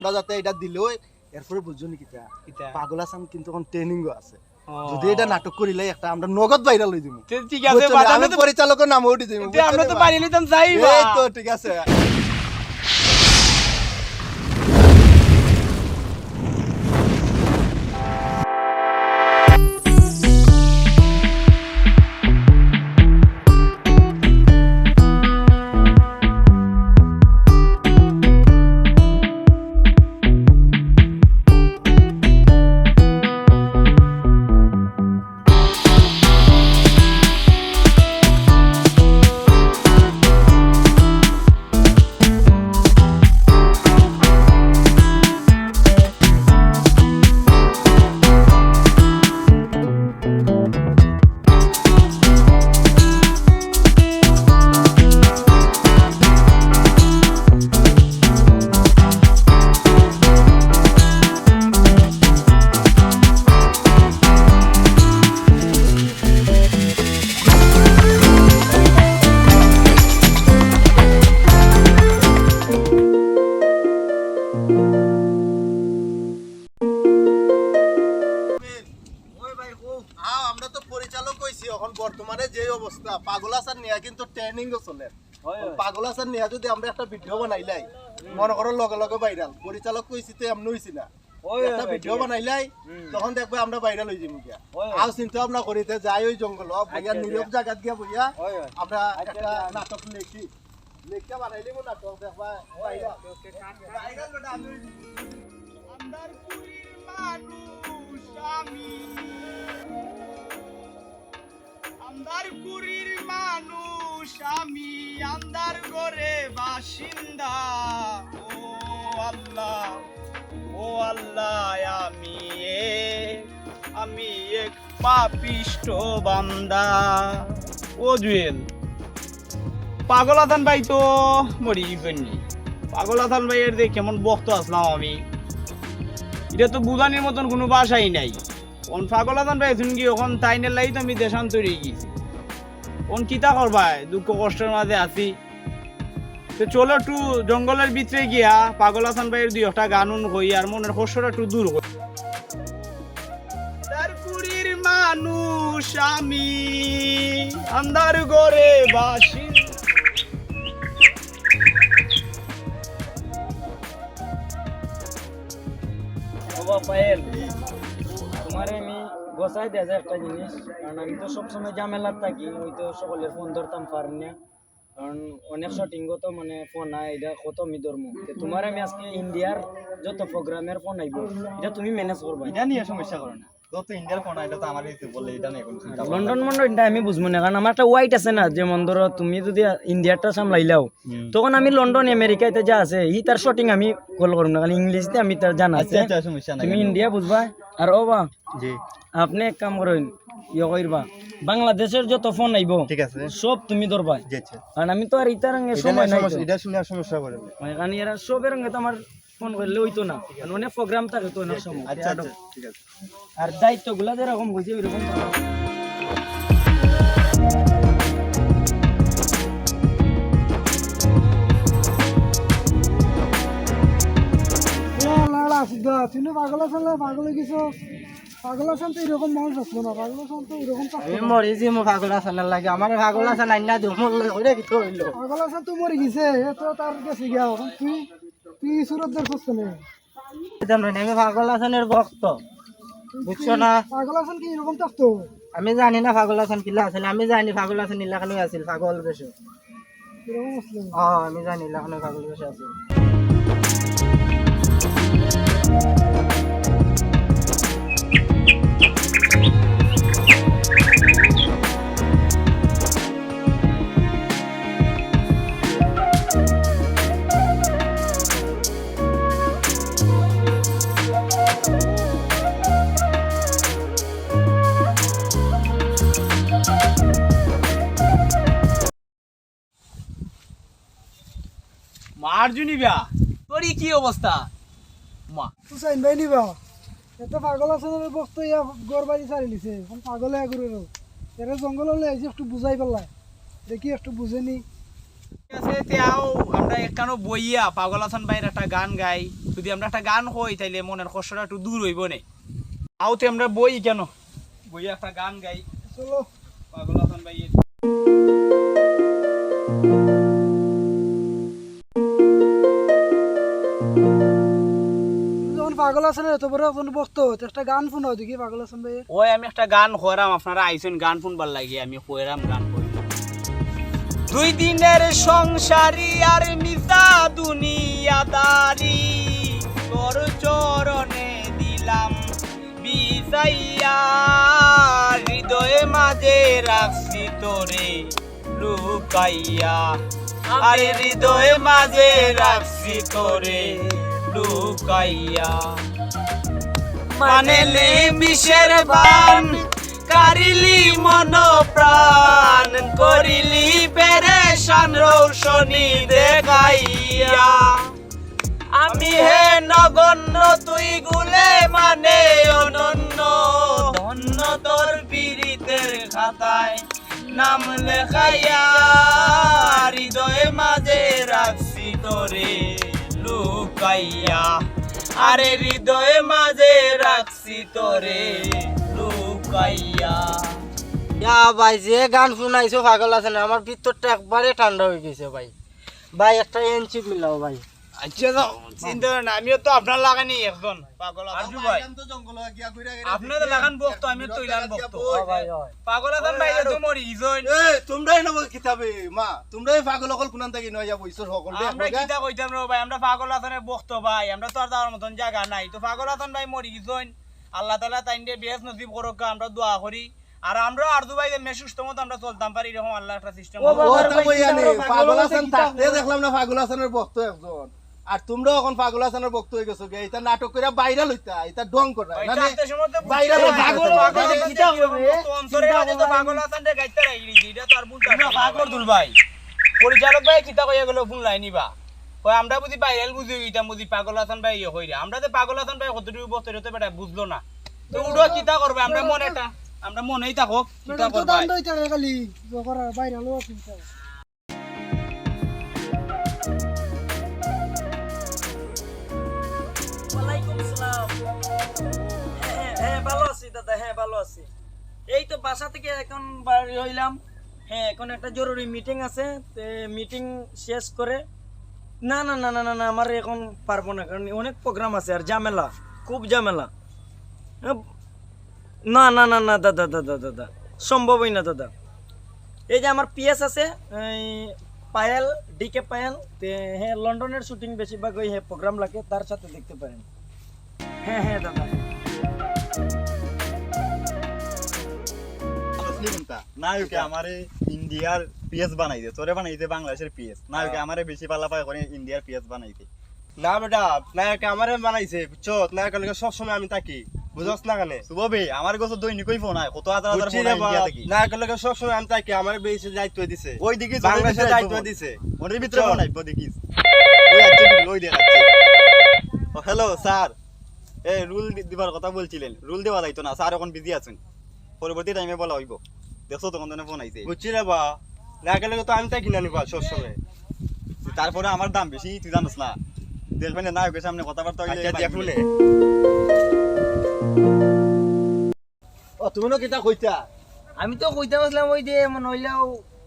আমরা যাতে এটা দিলেও এরপরে বুঝছো নি কিতা পাগল আসাম কিন্তু এখন ট্রেনিংও আছে যদি এটা নাটক করিলে একটা আমরা নগদ ভাইরাল হই দিমু ঠিক আছে আমি পরিচালকের নাম উঠি দিমু আমরা তো পারি নিতাম যাইবা এই তো ঠিক আছে আমরা তো পরিচালক হইছি এখন বর্তমানে যে অবস্থা পাগল আসার নিয়া কিন্তু ট্রেনিংও চলে পাগল আসার নিয়া যদি আমরা একটা ভিডিও বানাইলাই মনে করো লগে লগে ভাইরাল পরিচালক কইছি তো এমন হইছি না একটা ভিডিও বানাইলাই তখন দেখবে আমরা ভাইরাল হই যাবো গিয়া আর চিন্তা ভাবনা করিতে যাই ওই জঙ্গল বইয়া নীরব জায়গা গিয়া বইয়া আমরা একটা নাটক লিখি লিখতে বানাইলি নাটক দেখবা ভাইরাল আন্দারপুরীর মানুষ আমি আন্দার ঘরে বাসিন্দা ও আল্লাহ আমি এক পাপিষ্ট বান্দা ও জুয়েল পাগল আদান ভাই তো মরি গেননি পাগল আদান ভাইয়ের যে কেমন বক্ত আসলাম আমি এটা তো বুঝানির মতন কোনো ভাষাই নাই ওন পাগল আদান ভাই শুন কি ওখান তাইনের লাই তো আমি দেশান্তর হয়ে গেছি ওন কিতা করবাই দুঃখ কষ্টের মাঝে আছি তো চলো একটু জঙ্গলের ভিতরে গিয়া পাগল হাসান ভাইয়ের দুই একটা গান হই আর মনের কষ্টটা একটু দূর হই তারপুরীর মানুষ আমি আন্দার ঘরে বাসি বাবা পায়েল তোমারে আমি গোছাই দেয়া যায় একটা জিনিস কারণ আমি তো সবসময় ঝামেলার থাকি ওই তো সকলের ফোন ধরতাম পারি না কারণ অনেক শটিংও তো মানে ফোন আয় এটা কত আমি ধরবো তোমার আমি আজকে ইন্ডিয়ার যত প্রোগ্রামের ফোন আইব এটা তুমি ম্যানেজ করবা এটা নিয়ে সমস্যা করো না যত ইন্ডিয়ার ফোন এটা তো আমার বলে এটা নেই কোনো চিন্তা লন্ডন এটা আমি বুঝবো না কারণ আমার একটা ওয়াইট আছে না যেমন ধরো তুমি যদি ইন্ডিয়ারটা সামলাইলাও তখন আমি লন্ডন আমেরিকাতে যা আছে ই তার শটিং আমি কল করব না কারণ ইংলিশতে আমি তার জানা আছে সমস্যা নাই তুমি ইন্ডিয়া বুঝবা আর ও বা জি আপনি এক কাম করেন ইয়ে কইরবা বাংলাদেশের যত ফোন আইব ঠিক আছে সব তুমি ধরবা জি আচ্ছা কারণ আমি তো আর ইতার রঙে সময় নাই তো। এটা শুনে সমস্যা করে কারণ এরা সবের রঙে তো আমার ফোন করলে হইতো না কারণ অনেক প্রোগ্রাম থাকে তো অনেক সময় আচ্ছা আচ্ছা ঠিক আছে আর দায়িত্বগুলা যেরকম বুঝি ওইরকম আমি মরিছি মো পাগল আসানের লাগে আমার পাগল আসান আইনা দিও মোর লগে কি হইলো পাগল আসান তো মরে গেছে তো তার কাছে গিয়া তুই তুই সুরত দেখছস না জানো না আমি পাগল আসানের ভক্ত বুঝছো না পাগল আসান কি এরকম থাকতো আমি জানি না পাগল আসান কিলা আছে আমি জানি পাগল আসান নিলাখানি আছিল পাগল বেশে এরকম আসলে আমি জানি নিলাখানি পাগল বেশে আছে মার্জুনি বিয়া তোর কি অবস্থা মা তুই চাইন ভাই নিবা এত পাগল আসানের বক্ত ইয়া গড় বাড়ি ছাড়ি লিছে এখন পাগলে আগুরে এরা জঙ্গলে আইছে একটু বুঝাই পেলাই দেখি একটু বুঝেনি ঠিক আছে তেও আমরা একখানো বইয়া পাগল হাসান ভাইয়ের একটা গান গাই তুই যদি আমরা একটা গান কই তাইলে মনের কষ্টটা একটু দূর হইব না আউতে আমরা বই কেন বই একটা গান গাই চলো পাগল হাসান ভাই যখন পাগল হাসানের এত বড় একজন বক্ত একটা গান শোনাও দেখি পাগল হাসান ভাই ওই আমি একটা গান কইরাম আপনারা আইছেন গান শুনবার লাগে আমি কইরাম গান কই দুই দিনের সংসারী আর মিশা দুনিয়াদারি তোর চরণে দিলাম বিছাইয়া হৃদয়ে মাঝে রাখছি তোরে লুকাইয়া আরে হৃদয়ে মাঝে রাখছি তোরে লুকাইয়া মানেলে বিষের বান কারিলি মন প্রাণ করিলি পেরেশান রৌশনি দেখাইয়া আমি হে নগণ্য তুই গুলে মানে অনন্য ধন্য তোর পীড়িতের খাতায় নাম লেখাইয়া হৃদয়ে মাঝে রাখছি তোরে লুকাইয়া আরে হৃদয়ে মাঝে রাখছি তোরে লুকাইয়া ভাই যে গান শুনাইছো পাগল আছে না আমার ভিতরটা একবারে ঠান্ডা হয়ে গেছে ভাই ভাই একটা এনচি মিলাও ভাই আচ্ছা চিন্তা করেন না আমিও তো আপনার লাগানি একজন পাগল আরজু ভাই তো জঙ্গলে গিয়া ঘুরে আপনাদের লাগান বক্ত আমি তো ইলান বক্ত ভাই হয় পাগল আছেন ভাই তো মরি ইজইন তোমরাই নব কিতাবে মা তোমরাই পাগল অকল কুনান থাকি নয় যাব ঈশ্বর সকল আমরা কিটা কইতাম রে ভাই আমরা পাগল আছেন বক্ত ভাই আমরা তো আর তার মতন জায়গা নাই তো পাগল আছেন ভাই মরি ইজইন আল্লাহ তাআলা তাইনদে বেশ নসিব করুক আমরা দোয়া করি আর আমরা আরজু ভাই যে সুস্থ মতো আমরা চলতাম পারি এরকম আল্লাহ একটা সিস্টেম ও তা বইয়ানি পাগল আছেন থাকতে দেখলাম না পাগল আছেনের বক্ত একজন আর তোমরা এখন পাগল আছেনের বক্ত হয়ে গেছো এটা নাটক করে ভাইরাল হইতা এটা ডং করা ভাই মানে চারটার সময় তো বাইরে পাগল পাগল কিটা হবে অন্তরে আছে তো পাগল আছেন রে গাইতে রাইলি এটা তো আর বুঝতা না পাগল দুল ভাই পরিচালক ভাই কিটা কইয়া গেল ফোন লাইনি বা কই আমরা বুঝি ভাইরাল বুঝি হইতাম বুঝি পাগল আছেন ভাই ইয়ে কইরা আমরা যে পাগল আছেন ভাই কতটুকু বস্তরে তো বেটা বুঝলো না তো উড়ো কিটা করবে আমরা মনেটা আমরা মনেই থাকো কিটা তো করবে দাম দইতা খালি করা বাইরে আলো চিন্তা ওয়ালাইকুম আসসালাম হ্যাঁ ভালো আছি দাদা হ্যাঁ ভালো আছি এই তো বাসা থেকে এখন বাড়ি হইলাম হ্যাঁ এখন একটা জরুরি মিটিং আছে তে মিটিং শেষ করে না না না না না না আমার এখন পারবো না কারণ অনেক প্রোগ্রাম আছে আর ঝামেলা খুব ঝামেলা না না না না দাদা দাদা দাদা সম্ভবই না দাদা এই যে আমার পিএস আছে এই পায়েল ডিকে পায়েল তে হ্যাঁ লন্ডনের শুটিং বেশিরভাগ ওই হ্যাঁ প্রোগ্রাম লাগে তার সাথে দেখতে পারেন হ্যাঁ হ্যাঁ দাদা নায়কে আমারে ইন্ডিয়ার পিএস বানাই দে তোরে বানাই দে বাংলাদেশের পিএস নায়কে আমারে বেশি পাল্লা পায় করে ইন্ডিয়ার পিএস বানাই দে না বেটা নায়ক আমারে বানাইছে বুঝছো নায়কের লগে সব সময় আমি থাকি বুঝছস না কেন সুববে আমার কাছে দৈনিকই ফোন আয় কত হাজার হাজার ফোন ইন্ডিয়া থেকে নায়কের লগে সব সময় আমি থাকি আমারে বেশি দায়িত্ব দিছে ওই দিকে বাংলাদেশের দায়িত্ব দিছে ওর ভিতরে ফোন আইবো দেখিস ওই আছে লই দেখাচ্ছে ও হ্যালো স্যার এই রুল দিবার কথা বলছিলেন রুল দেওয়া যাইতো না স্যার এখন বিজি আছেন পরবর্তী টাইমে বলা হইব দেখছো তখন তো ফোন আইছে বুঝছি রে বা নায়কের লগে তো আমি থাকি না নিবা সব সময় তারপরে আমার দাম বেশি তুই জানিস না দেখবেন না নায়কের সামনে কথাবার্তা হইলে আচ্ছা দেখুনে ও তুমি না কিটা কইতা আমি তো কইতে বসলাম ওই যে মনে হইলেও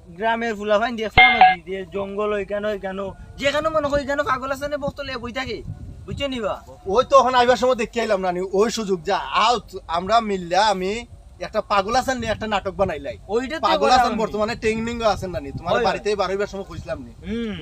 গ্রামের ফুলাফাইন দেখলাম নাকি যে জঙ্গল ওইখানে যেখানে মনে করি যেন পাগল আছে না বস্তলে বই থাকে বুঝছো নিবা ওই তো এখন আইবার সময় দেখে আইলাম না ওই সুযোগ যা আও আমরা মিললা আমি একটা পাগল আছেন নিয়ে একটা নাটক বানাইলাই ওইটা তো পাগল বললাম আছেন আমি। বর্তমানে ট্রেনিং আছেন নানি তোমার হয়, হয়। বাড়িতে বারোইবার সময় কইছিলাম নি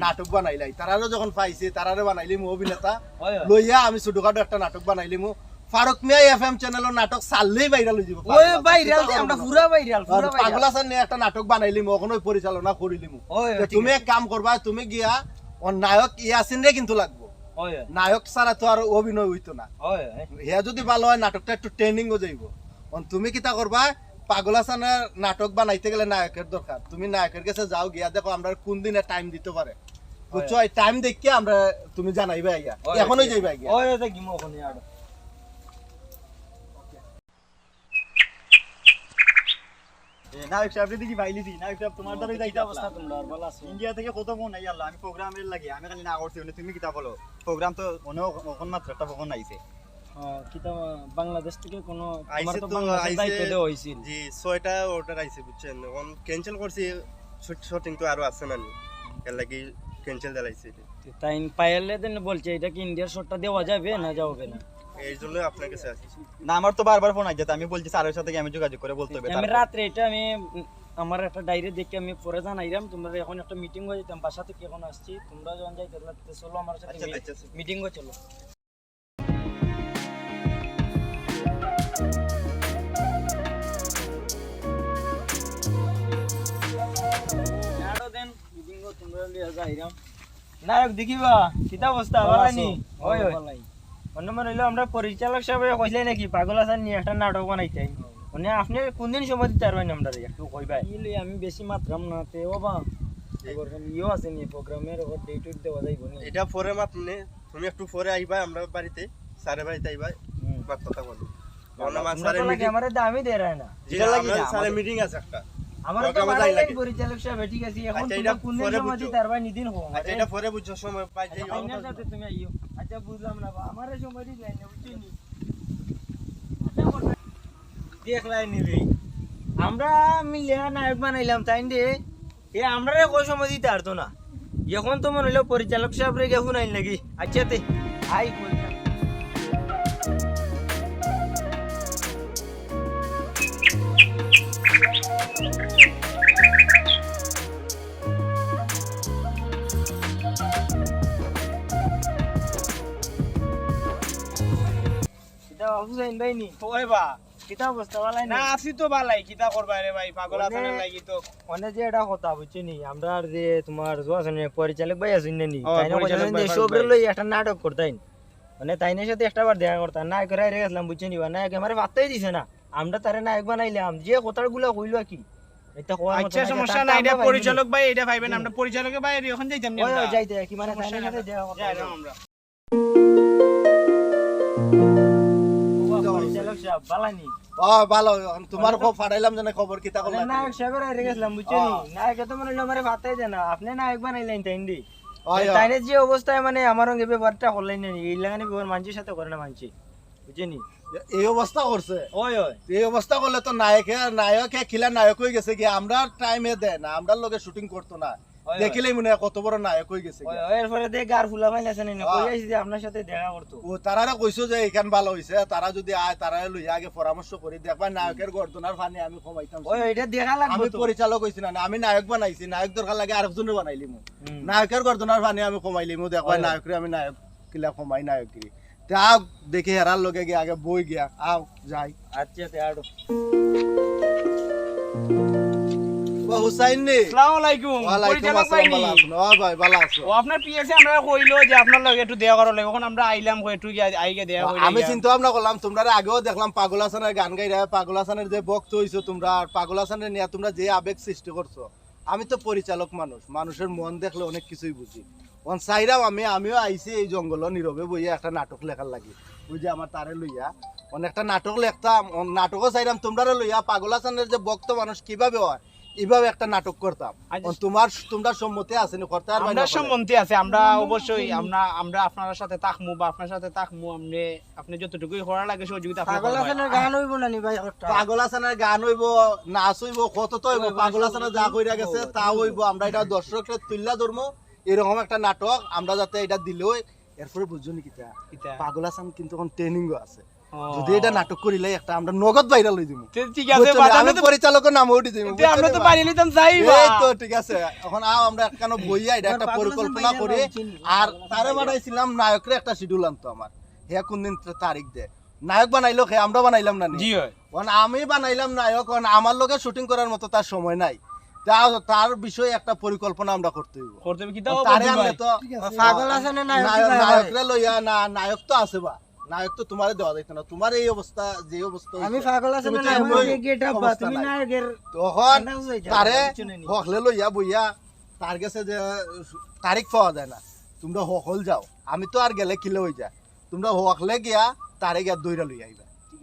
নাটক বানাইলাই তারারও যখন পাইছে তারারে বানাইলি মু অভিনেতা হয়, হয়। লইয়া আমি ছোটখাটো একটা নাটক বানাইলি মু ফারুক মিয়া এফএম চ্যানেলের নাটক চাললেই ভাইরাল হয়ে যাব ওই ভাইরাল আমরা পুরা ভাইরাল পুরা পাগল আছেন নিয়ে একটা নাটক বানাইলি মু ওখানে পরিচালনা করিলি মু হয়, তো তুমি এক কাম করবা তুমি গিয়া ও নায়ক ইয়াসিন রে কিন্তু লাগবো হয় নায়ক ছাড়া তো আর অভিনয় হইতো না হয় হিয়া যদি ভালো হয় নাটকটা একটু ট্রেনিংও যাইব তুমি কিতা করবা পাগল হাসানের নাটক বানাইতে গেলে নায়কের দরকার তুমি নায়কের কাছে যাও গিয়া দেখো আমরা কোন দিনে টাইম দিতে পারে বুঝছো এই টাইম দেখে আমরা তুমি জানাইবে আইয়া এখনই যাইবে আইয়া হয় দেখি মোখনি আর নায়ক সাহেব দেখি ভাইলিছি নায়ক সাহেব তোমার দ্বারাই যাইতে অবস্থা তোমরা আর ভালো আছো? ইন্ডিয়া থেকে কত ফোন আই আল্লাহ আমি প্রোগ্রামের লাগি আমি খালি না করছি তুমি কিতা বলো প্রোগ্রাম তো অনেক মাত্র একটা ফোন আইছে কিতা বাংলাদেশ থেকে কোনো আইছে তোমার তো তো বাংলাদেশের আইছে। দায়িত্ব দেওয়া হয়েছিল। জি 6টা অর্ডার আইছে বুঝছেন এখন ক্যান্সেল করছি শুটিং তো আরো আছে না এর লাগি ক্যান্সেল দিলাইছে তাই পায়েলে দেন বলছে এটা কি ইন্ডিয়ার শটটা দেওয়া যাবে না যাবে না? এই জন্য আপনার কাছে আসছি না আমার তো বারবার ফোন আইছে আমি বলছি স্যারের সাথে আমি যোগাযোগ করে বলতে হবে আমি রাত্রে এটা আমি আমার একটা ডায়েরি দেখে আমি পরে জানাইলাম তোমরা এখন একটা মিটিং হয়ে যেতাম বাসা থেকে এখন আসছি তোমরা যখন যাইতে লাগতে চলো আমার সাথে আচ্ছা, আচ্ছা, আচ্ছা। মিটিং হয়ে চলো। আরো দেন মিটিং হয়ে তোমরা লিয়া যাইরাম। নায়ক দেখিবা কিতা অবস্থা ভালো নি? ওই ওই অন্য মানে হইলো আমরা পরিচালক সাহেব কইলে নাকি পাগল আসার নিয়ে একটা নাটক বানাইতে মানে আপনি কোন দিন সময় দিতে পারবেন আমরা একটু কইবা আমি বেশি মাত্রাম না তে বাবা ইও আছে নি প্রোগ্রামের ওর ডেট দেওয়া যাইব নি এটা পরে মাপনে তুমি একটু পরে আইবা আমরা বাড়িতে স্যারের বাড়িতে আইবা বাত কথা বলবো অনমান স্যারের মিটিং আমারে দামই দেয় না যেটা লাগি না স্যারের মিটিং আছে একটা আমার তো প্রোগ্রামে যাই বাড়াইলেন লাগে। পরিচালক সাহেব ঠিক আছে এখন আচ্ছা, তুমি এটা কোন দিন পরে সময় বুঝছো। দিতে পারবা নিদিন হো আচ্ছা এটা পরে বুঝছো সময় পাই যাই আইনার সাথে তুমি আইও আচ্ছা বুঝলাম না আমারে সময় দিই না বুঝছিনি দেখলাই নিবি আমরা মিলে নায়ক বানাইলাম তাই দে এ আমরা কই সময় দিতে পারতো না এখন তো মনে হইলো পরিচালক সাহেব রে কেউ নাই নাকি আচ্ছা তে আই কই এটা হুসাইন ভাই নি ওই বা কিতা অবস্থা বালাই না না আসি তো বালাই কিতা করবা রে ভাই পাগল আসানের লাগি তো অনে যে এটা কথা বুঝছি নি আমরা আর যে তোমার জোয়াসনে পরিচালক ভাই আছেন নি ও, তাই না পরিচালক কইছেন ভাই, যে ফারুক সবরে ভাই। লই একটা নাটক করতাইন মানে তাইনের সাথে একটা বার দেখা করতাম নায়ক রে গেছিলাম বুঝছি নি নায়ক আমারে বার্তাই দিছে না আমরা তারে নায়ক বানাইলাম যে কথাগুলো কইলো কি এটা কোয়া আচ্ছা সমস্যা নাই এটা পরিচালক ভাই এটা ভাইবেন আমরা পরিচালকের ভাই এখন যাইতাম না ওই আমরা। যাইতে কি মানে সমস্যা তাইনের সাথে নাই। দেখা করতাম যাইলাম আমরা পরিচালক সাহেব বালানি ভালো এখন তোমার খবর ফাটাইলাম জানে খবর কিতা করলাম নায়ক সাহেবের আইরে গেছিলাম বুঝছি নি নায়ক তো মনে হলো আমারে বার্তাই দেয় না আপনি নায়ক বানাইলেন তাইন্দি তাইনের যে অবস্থায় মানে আমার সঙ্গে ব্যাপারটা হলেন না এই লাগানি ব্যবহার মানুষের সাথে করে না মানছি বুঝছেনি এই অবস্থা করছে ওই ওই এই অবস্থা করলে তো নায়কে খিলা নায়ক হয়ে গেছে কি আমরা টাইমে দেয় না আমরা লোকে শুটিং করতো না ওই। দেখিলেই মনে হয় কত বড় নায়ক হয়ে গেছে ওই ওই এরপরে দেখ গার ফুলা ফাইল আছে না কই আইছি যে আপনার সাথে দেখা করতো ও তারারে কইছো যে এখান ভালো হইছে তারা যদি আয় তারা লইয়া আগে পরামর্শ করি দেখবা নায়কের গর্দনার ফানি আমি কমাইতাম ওই এটা দেখা লাগবে আমি তো পরিচালক হইছি না আমি নায়ক বানাইছি নায়ক দরকার লাগে আরেকজনের বানাইলিমু নায়কের গর্দনার ফানি আমি কমাইলিমু দেখবা নায়করে আমি নায়ক কিলা কমাই নায়করি তা দেখি হেরার লগে গিয়ে আগে বই গিয়া আও যাই আচ্ছা তে আড়ো ও হুসাইন নে আসসালামু আলাইকুম ওয়ালাইকুম পরিচালক ভাই আসসালাম নি? ভালো আছেন ও ভাই ভালো আছো ও আপনার পিএসি আমরা কইলো যে আপনার লগে একটু দেয়া করার লাগে এখন আমরা আইলাম একটু আইগে দেয়া কইরা আমি চিন্তা ভাবনা করলাম তোমরা আগেও দেখলাম পাগল হাসানের গান গাইরা পাগল হাসানের যে বক্ত হইছো তোমরা আর পাগল হাসানের নিয়ে তোমরা যে আবেগ সৃষ্টি করছো আমি তো পরিচালক মানুষের মন দেখলে অনেক কিছুই বুঝি অন চাইরাম আমিও আইছি এই জঙ্গল নীরবে বইয়া একটা নাটক লেখার লাগি ওই যে আমার তারে লইয়া অনেকটা নাটক লেখতাম নাটকও চাইরাম তোমরা লইয়া পাগল হাসানের যে বক্ত মানুষ কিভাবে হয় এইভাবে একটা নাটক করতাম তোমরা সম্মতি আছে নি করতে আর আমরা সম্মতি আছে আমরা অবশ্যই আমরা আপনার সাথে থাকমু বা আপনার সাথে থাকমু আপনি যতটুকুই করা লাগে সহযোগিতা আপনি পাগল করবেন। আছে গান হইব না নি ভাই একটা পাগল হাসানের গান হইব নাচ হইব কত তো হইব পাগল হাসানের যা কইরা গেছে তা হইব আমরা এটা দর্শকদের তুল্লা ধর্ম এরকম একটা নাটক আমরা যাতে এটা দিলেও এরপরে বুঝছো নি কিতা কিতা? পাগল হাসান কিন্তু এখন ট্রেনিংও আছে ও। যদি এটা নাটক করিলে একটা আমরা নগদ ভাইরাল হই দিব তে ঠিক আছে বাদ আমি আমরা তো পরিচালকের নাম উঠি দিব তে আমরা তো পারি নিতাম যাইবা এই তো ঠিক আছে এখন আও আমরা একখানো বইয়া এটা একটা পরিকল্পনা করি আর তারে বানাইছিলাম নায়করে একটা শিডিউল আনতো আমার হে কোন দিন তারিখ দে নায়ক বানাইলো হে আমরা বানাইলাম না নি? জি হয় কারণ আমি বানাইলাম নায়ক কারণ আমার লোকে শুটিং করার মতো তার সময় নাই তার বিষয়ে একটা পরিকল্পনা আমরা করতে হইব করতে হবে কিতা তারে আনলে তো পাগল আছে না নায়ক নায়করে লইয়া না নায়ক তো আছে বা নায়ক তো তোমারে দেওয়া যাইতো না তোমার এই অবস্থা যে অবস্থা আমি হইছে, পাগল আছে তুমি না তো নায়ক এমন গেট আপ অবস্থা তুমি নাই। নায়কের তখন আন্দাজ হয়ে যায়, তারে কিছু নেই। হকলে লইয়া বইয়া তার কাছে যে তারিখ পাওয়া যায় না তোমরা হকল যাও আমি তো আর গেলে কিলে হয়ে যায় তোমরা হকলে গিয়া তারে গিয়া দইরা লইয়া আইবা ঠিক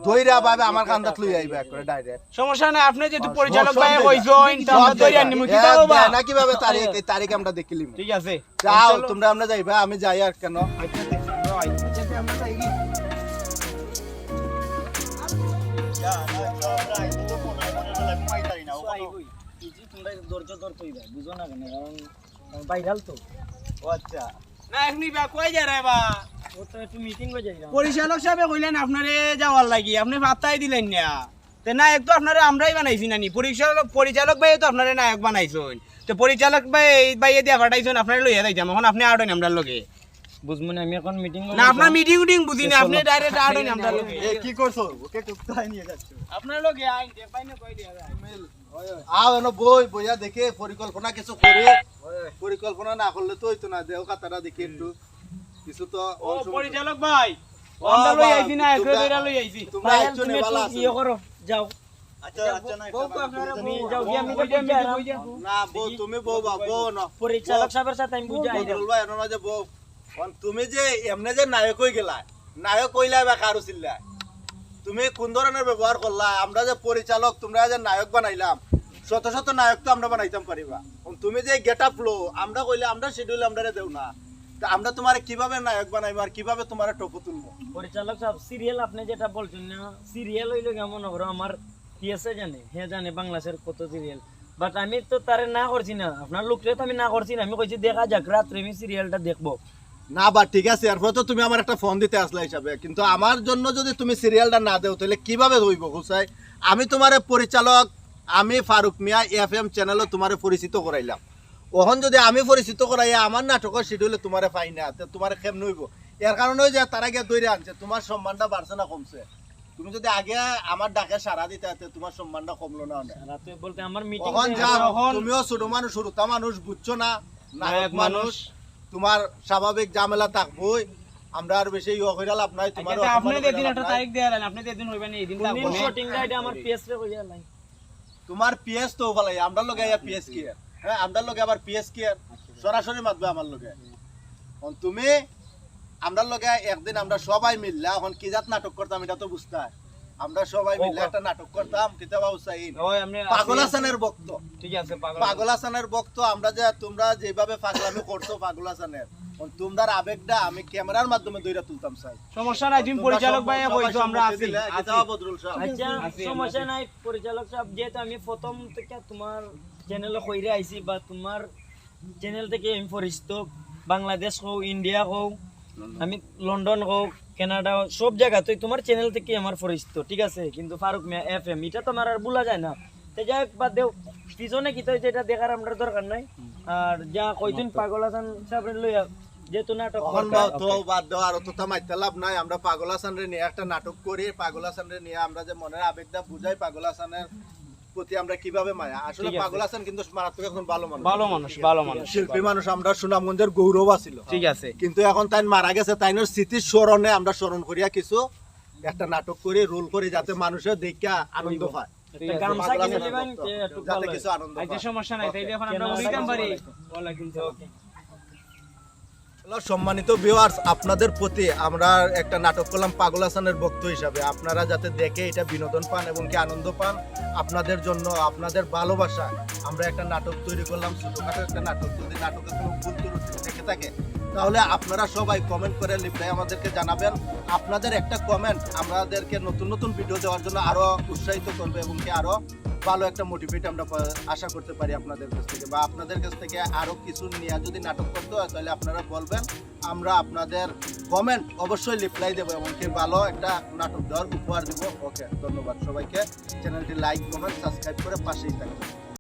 দইরা ভাবে আমার কান্দাত লই আইবা করে ডাইরেক্ট সমস্যা নাই, আপনি যেহেতু পরিচালক ভাই কইছেন তা আমরা দইরা নিমু কি দাও বা না কিভাবে তারিখ এই তারিখ আমরা দেখিলিম ঠিক আছে যাও তোমরা আমরা যাইবা আমি যাই আর কেন আচ্ছা দেখছি আমরা যাই কি তোমরা ধৈর্য ধরতে হইবা, বুঝো না কেন, কারণ বাইরাল তো। আচ্ছা না এখনি বা কই যা রে বা ও তো একটু মিটিং হয়ে যায়। পরিচালক সাহেব কইলেন আপনারে যাওয়ার লাগি, আপনি পাত্তাই দিলেন না। তে নায়ক তো আপনারে আমরাই বানাইছি নানি, পরিচালক ভাই তো আপনারে নায়ক বানাইছেন। তো পরিচালক ভাই দিয়া পাঠাইছেন আপনারে লইয়া যাইতাম, এখন আপনি আড়েন আমরার লগে। বুঝবো না, আমি এখন মিটিং না আপনার মিটিং বুঝি না, আপনি ডাইরেক্ট আড়েন আমরার লগে। এ কি করছো? ওকে কোথায় নিয়ে যাচ্ছ? আপনার লগে আইন দে পাইনে কই দিয়া যায়। আও এনো বইয়া দেখে পরিকল্পনা কিছু করে পরিকল্পনা না করলে তো হইতো না দেও কথাটা দেখি একটু কিছু তো ও পরিচালক ভাই আমরা লই আইছি না, একরে দইরা লই আইছি। তোমরা আইছো নে ভালো আছো ইয়ে করো, যাও। আচ্ছা আচ্ছা না বউ তো আপনারা তুমি বউ যাও, গিয়ে আমি বউ দেখে যা, আরাম। বউ যা। না বউ তুমি বউ বা বউ না পরিচালক সাহেবের সাথে আমি বুঝাই দেব। বদরুল ভাই এনো না যে বউ তুমি যে এমনে যে নায়ক হই গেলা, নায়ক কইলা বা কারু ছিলা, তুমি কোন ধরনের ব্যবহার করলা? আমরা যে পরিচালক তোমরা যে নায়ক বানাইলাম, শত শত নায়ক তো আমরা বানাইতাম পারিবা। তুমি যে গেটআপ লো আমরা কইলে আমরা শিডিউল আমরা দেও না, তা আমরা তোমারে কিভাবে নায়ক বানাইবো আর কিভাবে তোমারে টপো তুলবো? পরিচালক সাহেব সিরিয়াল আপনি যেটা বলছেন না, সিরিয়াল হইলো কেমন হবে, আমার পিএসএ জানে, হ্যাঁ জানে বাংলাদেশের কত সিরিয়াল, বাট আমি তো তারে না করছি না, আপনার লোকরে তো আমি না করছি না, আমি কইছি দেখা যাক রাত্রে আমি সিরিয়ালটা দেখবো। না বা ঠিক আছে, এরপর তো তুমি আমার একটা ফোন দিতে আসলা হিসাবে, কিন্তু আমার জন্য যদি তুমি সিরিয়ালটা না দেও তাহলে কিভাবে হইব হুসাই? আমি তোমারে পরিচালক, আমি ফারুক মিয়া এফএম চ্যানেলে তোমারে পরিচিত করাইলাম, ওখন যদি আমি পরিচিত করাই আমার নাটকের শিডিউলে তোমারে পাই না, তো তোমারে কেমন হইব? এর কারণে যে তারা গিয়ে দৈরে আনছে, তোমার সম্মানটা বাড়ছে না কমছে? তুমি যদি আগে আমার ডাকে সারা দিতে তোমার সম্মানটা কমলো না অনেক। রাতে বলতে আমার মিটিং তখন যা তুমিও ছোট মানুষ, ছোটা মানুষ বুঝছো না, নায়ক মানুষ, তোমার স্বাভাবিক ঝামেলা থাকবোই, আমরা আর বেশি ইয়ে করে লাভ নাই। তোমার আচ্ছা আপনি যেদিন একটা তারিখ দেয়া দেন, আপনি যেদিন হইবেন এই দিন থাকবো না। শুটিংটা এটা আমার পিএসএ কইয়া লাই। তোমার পিএস তো ভালাই, আমরা লগে পিএস কি? হ্যাঁ আমরা লগে আবার পিএস কি সরাসরি মাতবে আমার লগে। তুমি আমরা লগে একদিন আমরা সবাই মিললা, এখন কি জাত নাটক করতাম এটা তো বুঝতে হয়। আমরা সবাই মিলে একটা নাটক করতাম, কিতাবা হুসাইন ওই আপনি পাগল হাসানের বক্ত। ঠিক আছে পাগল হাসানের বক্ত আমরা যে তোমরা যেভাবে পাগলামি করছো পাগল হাসানের, তোমরা আবেগটা আমি ক্যামেরার মাধ্যমে দইরা তুলতাম চাই। সমস্যা নাই, তুমি পরিচালক ভাই কইছো আমরা আছি। কিতাবা বদরুল সাহেব আচ্ছা সমস্যা নাই পরিচালক সাহেব, যেহেতু আমি প্রথম থেকে তোমার চ্যানেলে কইরে আইছি বা তোমার চ্যানেল থেকে আমি পরিচিত, বাংলাদেশ হোক, ইন্ডিয়া হোক, আমি লন্ডন হোক, কানাডা হোক, সব জায়গাতেই তোমার চ্যানেল থেকে আমার পরিচিত, ঠিক আছে? কিন্তু ফারুক মিয়া এফএম এটা তো আমার আর ভুলা যায় না। তো যাই হোক বাদ দেও, পিছনে কি হয়েছে এটা দেখার আমার দরকার নাই। আর যা কইছেন পাগল হাসান সাহেবের লইয়া যেহেতু নাটক তো বাদ দাও, আর তো মাইতে লাভ নাই। আমরা পাগল হাসানের নিয়ে একটা নাটক করি, পাগল হাসানের নিয়ে আমরা যে মনের আবেগটা বুঝাই, পাগল হাসানের প্রতি আমরা কিভাবে মায়া। আসলে পাগল হাসান কিন্তু মারাত্মক একজন ভালো মানুষ, ভালো মানুষ শিল্পী মানুষ, আমরা সুনামগঞ্জের গৌরব আছিল। ঠিক আছে, কিন্তু এখন তাই মারা গেছে, তাইনের স্মৃতির স্মরণে আমরা স্মরণ করিয়া কিছু একটা নাটক করি, রোল করি, যাতে মানুষের দেখা আনন্দ পায়, গামছা কিনে দিবেন একটু যাতে ভালো কিছু আনন্দ আচ্ছা পায়। সমস্যা নাই, তাইলে এখন আমরা উড়িতাম পারি। ওয়ালাইকুম সালাম। হ্যালো সম্মানিত ভিউয়ার্স, আপনাদের প্রতি আমরা একটা নাটক করলাম পাগল হাসানের বক্ত হিসাবে, আপনারা যাতে দেখে এটা বিনোদন পান এবং কি আনন্দ পান, আপনাদের জন্য আপনাদের ভালোবাসা আমরা একটা নাটক তৈরি করলাম, ছোটখাটো একটা নাটক। যদি নাটকের কোনো ভুল ত্রুটি থেকে থাকে তাহলে আপনারা সবাই কমেন্ট করে লিখে আমাদেরকে জানাবেন। আপনাদের একটা কমেন্ট আমাদেরকে নতুন নতুন ভিডিও দেওয়ার জন্য আরো উৎসাহিত করবে এবং কি আরো ভালো একটা মোটিভেট আমরা আশা করতে পারি আপনাদের কাছ থেকে, বা আপনাদের কাছ থেকে আরো কিছু নিয়ে যদি নাটক করতে হয় তাহলে আপনারা বলবেন, আমরা আপনাদের কমেন্ট অবশ্যই রিপ্লাই দেবো এবং কি ভালো একটা নাটক দেওয়ার উপহার দেবো। ওকে, ধন্যবাদ সবাইকে। চ্যানেলটি লাইক কমেন্ট সাবস্ক্রাইব করে পাশেই থাকবেন।